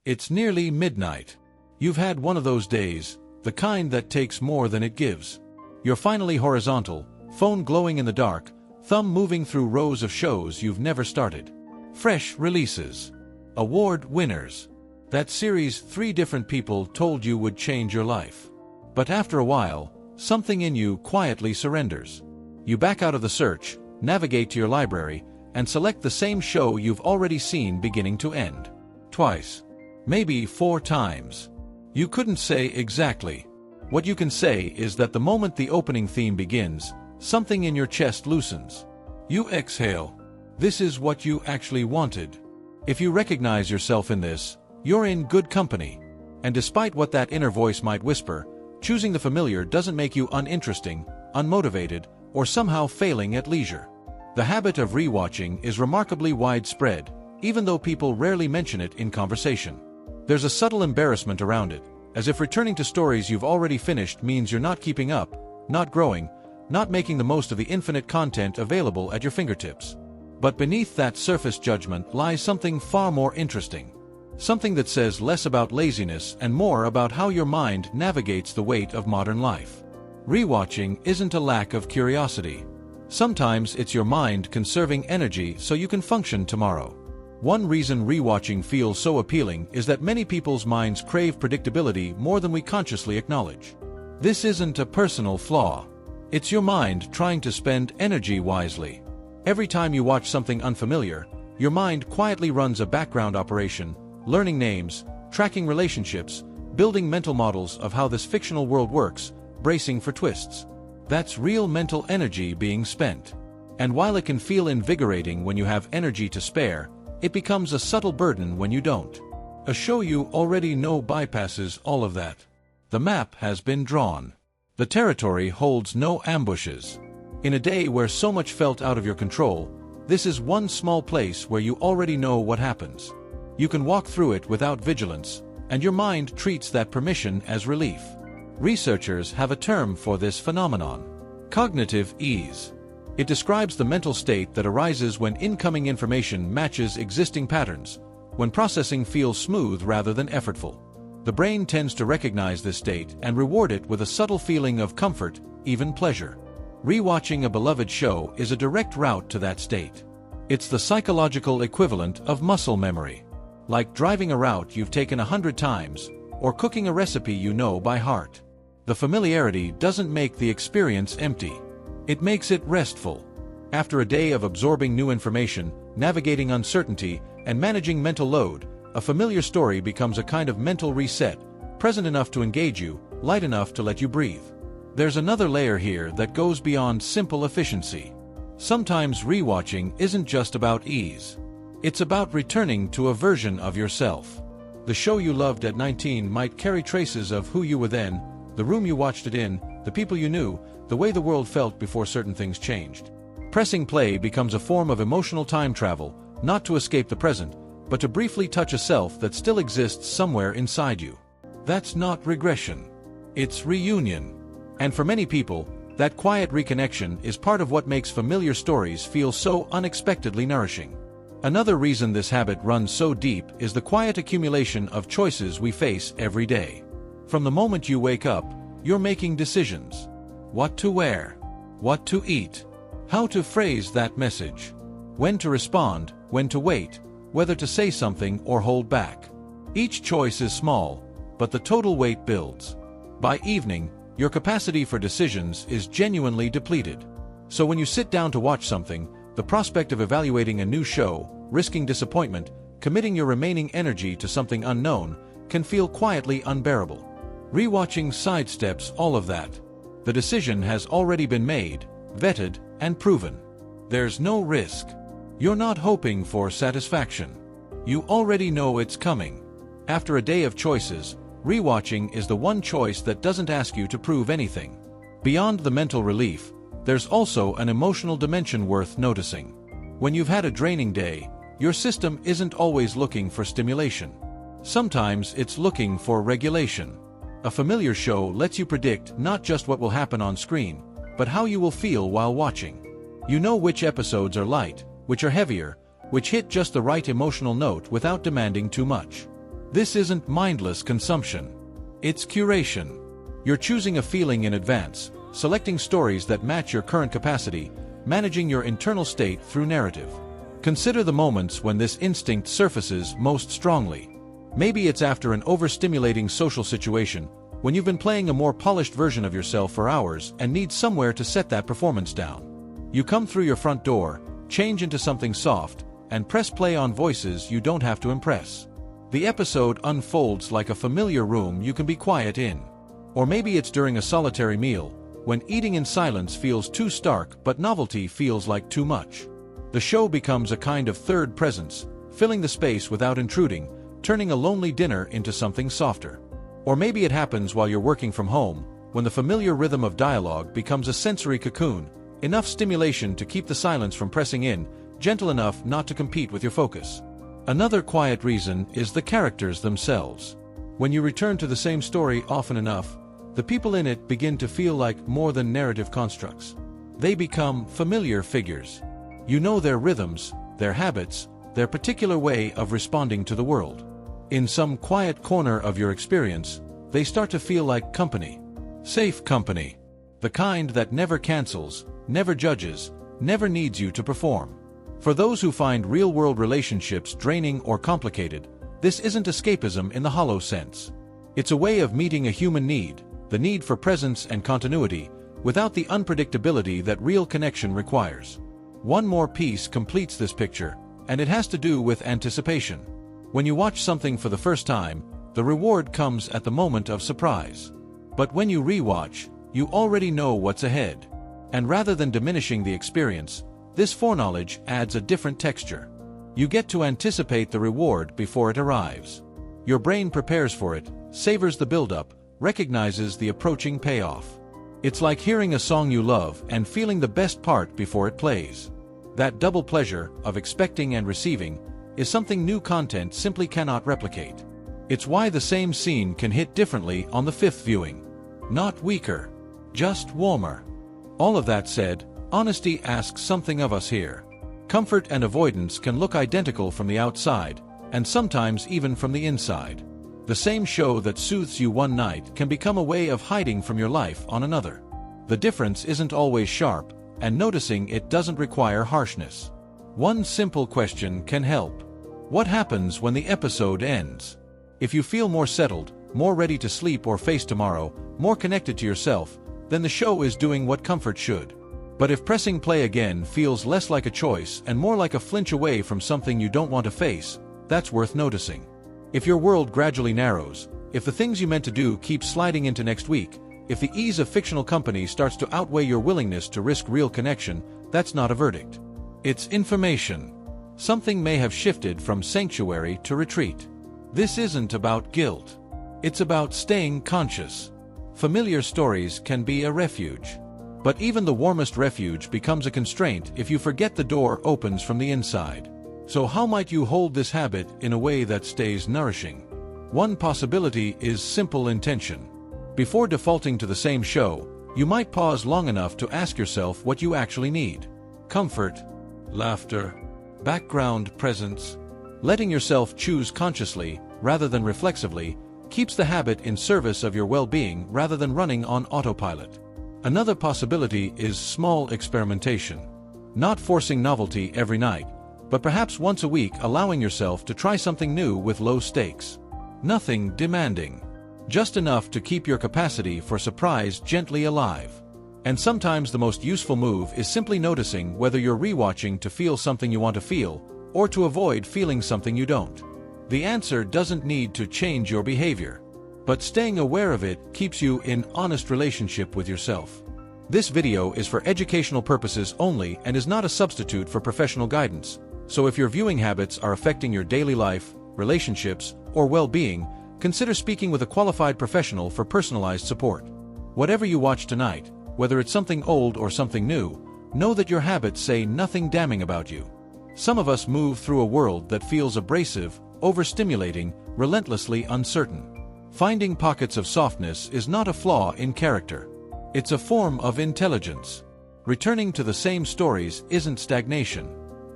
It's nearly midnight. You've had one of those days, the kind that takes more than it gives. You're finally horizontal, phone glowing in the dark, thumb moving through rows of shows you've never started. Fresh releases. Award winners. That series 3 different people told you would change your life. But after a while, something in you quietly surrenders. You back out of the search, navigate to your library, and select the same show you've already seen beginning to end. Twice. Maybe 4 times. You couldn't say exactly. What you can say is that the moment the opening theme begins, something in your chest loosens. You exhale. This is what you actually wanted. If you recognize yourself in this, you're in good company. And despite what that inner voice might whisper, choosing the familiar doesn't make you uninteresting, unmotivated, or somehow failing at leisure. The habit of rewatching is remarkably widespread, even though people rarely mention it in conversation. There's a subtle embarrassment around it, as if returning to stories you've already finished means you're not keeping up, not growing, not making the most of the infinite content available at your fingertips. But beneath that surface judgment lies something far more interesting. Something that says less about laziness and more about how your mind navigates the weight of modern life. Rewatching isn't a lack of curiosity. Sometimes it's your mind conserving energy so you can function tomorrow. One reason rewatching feels so appealing is that many people's minds crave predictability more than we consciously acknowledge. This isn't a personal flaw. It's your mind trying to spend energy wisely. Every time you watch something unfamiliar, your mind quietly runs a background operation, learning names, tracking relationships, building mental models of how this fictional world works, bracing for twists. That's real mental energy being spent. And while it can feel invigorating when you have energy to spare, it becomes a subtle burden when you don't. A show you already know bypasses all of that. The map has been drawn. The territory holds no ambushes. In a day where so much felt out of your control, this is one small place where you already know what happens. You can walk through it without vigilance, and your mind treats that permission as relief. Researchers have a term for this phenomenon: cognitive ease. It describes the mental state that arises when incoming information matches existing patterns, when processing feels smooth rather than effortful. The brain tends to recognize this state and reward it with a subtle feeling of comfort, even pleasure. Rewatching a beloved show is a direct route to that state. It's the psychological equivalent of muscle memory. Like driving a route you've taken 100 times, or cooking a recipe you know by heart. The familiarity doesn't make the experience empty. It makes it restful. After a day of absorbing new information, navigating uncertainty, and managing mental load, a familiar story becomes a kind of mental reset, present enough to engage you, light enough to let you breathe. There's another layer here that goes beyond simple efficiency. Sometimes rewatching isn't just about ease. It's about returning to a version of yourself. The show you loved at 19 might carry traces of who you were then, the room you watched it in, the people you knew, the way the world felt before certain things changed. Pressing play becomes a form of emotional time travel, not to escape the present, but to briefly touch a self that still exists somewhere inside you. That's not regression. It's reunion. And for many people, that quiet reconnection is part of what makes familiar stories feel so unexpectedly nourishing. Another reason this habit runs so deep is the quiet accumulation of choices we face every day. From the moment you wake up, you're making decisions. What to wear, what to eat, how to phrase that message, when to respond, when to wait, whether to say something or hold back. Each choice is small, but the total weight builds. By evening, your capacity for decisions is genuinely depleted. So when you sit down to watch something, the prospect of evaluating a new show, risking disappointment, committing your remaining energy to something unknown, can feel quietly unbearable. Rewatching sidesteps all of that. The decision has already been made, vetted, and proven. There's no risk. You're not hoping for satisfaction. You already know it's coming. After a day of choices, rewatching is the one choice that doesn't ask you to prove anything. Beyond the mental relief, there's also an emotional dimension worth noticing. When you've had a draining day, your system isn't always looking for stimulation. Sometimes it's looking for regulation. A familiar show lets you predict not just what will happen on screen, but how you will feel while watching. You know which episodes are light, which are heavier, which hit just the right emotional note without demanding too much. This isn't mindless consumption. It's curation. You're choosing a feeling in advance, selecting stories that match your current capacity, managing your internal state through narrative. Consider the moments when this instinct surfaces most strongly. Maybe it's after an overstimulating social situation, when you've been playing a more polished version of yourself for hours and need somewhere to set that performance down. You come through your front door, change into something soft, and press play on voices you don't have to impress. The episode unfolds like a familiar room you can be quiet in. Or maybe it's during a solitary meal, when eating in silence feels too stark but novelty feels like too much. The show becomes a kind of third presence, filling the space without intruding, turning a lonely dinner into something softer. Or maybe it happens while you're working from home, when the familiar rhythm of dialogue becomes a sensory cocoon, enough stimulation to keep the silence from pressing in, gentle enough not to compete with your focus. Another quiet reason is the characters themselves. When you return to the same story often enough, the people in it begin to feel like more than narrative constructs. They become familiar figures. You know their rhythms, their habits, their particular way of responding to the world. In some quiet corner of your experience, they start to feel like company. Safe company. The kind that never cancels, never judges, never needs you to perform. For those who find real-world relationships draining or complicated, this isn't escapism in the hollow sense. It's a way of meeting a human need, the need for presence and continuity, without the unpredictability that real connection requires. One more piece completes this picture, and it has to do with anticipation. When you watch something for the first time, the reward comes at the moment of surprise. But when you rewatch, you already know what's ahead. And rather than diminishing the experience, this foreknowledge adds a different texture. You get to anticipate the reward before it arrives. Your brain prepares for it, savors the build-up, recognizes the approaching payoff. It's like hearing a song you love and feeling the best part before it plays. That double pleasure of expecting and receiving is something new content simply cannot replicate. It's why the same scene can hit differently on the fifth viewing. Not weaker, just warmer. All of that said, honesty asks something of us here. Comfort and avoidance can look identical from the outside, and sometimes even from the inside. The same show that soothes you one night can become a way of hiding from your life on another. The difference isn't always sharp, and noticing it doesn't require harshness. One simple question can help. What happens when the episode ends? If you feel more settled, more ready to sleep or face tomorrow, more connected to yourself, then the show is doing what comfort should. But if pressing play again feels less like a choice and more like a flinch away from something you don't want to face, that's worth noticing. If your world gradually narrows, if the things you meant to do keep sliding into next week, if the ease of fictional company starts to outweigh your willingness to risk real connection, that's not a verdict. It's information. Something may have shifted from sanctuary to retreat. This isn't about guilt. It's about staying conscious. Familiar stories can be a refuge. But even the warmest refuge becomes a constraint if you forget the door opens from the inside. So how might you hold this habit in a way that stays nourishing? One possibility is simple intention. Before defaulting to the same show, you might pause long enough to ask yourself what you actually need. Comfort, laughter, background presence. Letting yourself choose consciously, rather than reflexively, keeps the habit in service of your well-being rather than running on autopilot. Another possibility is small experimentation. Not forcing novelty every night, but perhaps once a week allowing yourself to try something new with low stakes. Nothing demanding. Just enough to keep your capacity for surprise gently alive. And sometimes the most useful move is simply noticing whether you're rewatching to feel something you want to feel, or to avoid feeling something you don't. The answer doesn't need to change your behavior. But staying aware of it keeps you in honest relationship with yourself. This video is for educational purposes only and is not a substitute for professional guidance. So if your viewing habits are affecting your daily life, relationships, or well-being, consider speaking with a qualified professional for personalized support. Whatever you watch tonight, whether it's something old or something new, know that your habits say nothing damning about you. Some of us move through a world that feels abrasive, overstimulating, relentlessly uncertain. Finding pockets of softness is not a flaw in character. It's a form of intelligence. Returning to the same stories isn't stagnation.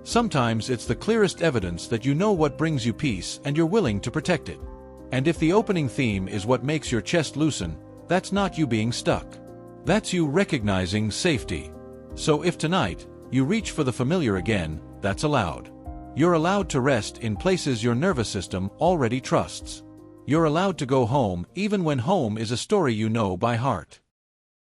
Sometimes it's the clearest evidence that you know what brings you peace and you're willing to protect it. And if the opening theme is what makes your chest loosen, that's not you being stuck. That's you recognizing safety. So if tonight, you reach for the familiar again, that's allowed. You're allowed to rest in places your nervous system already trusts. You're allowed to go home even when home is a story you know by heart.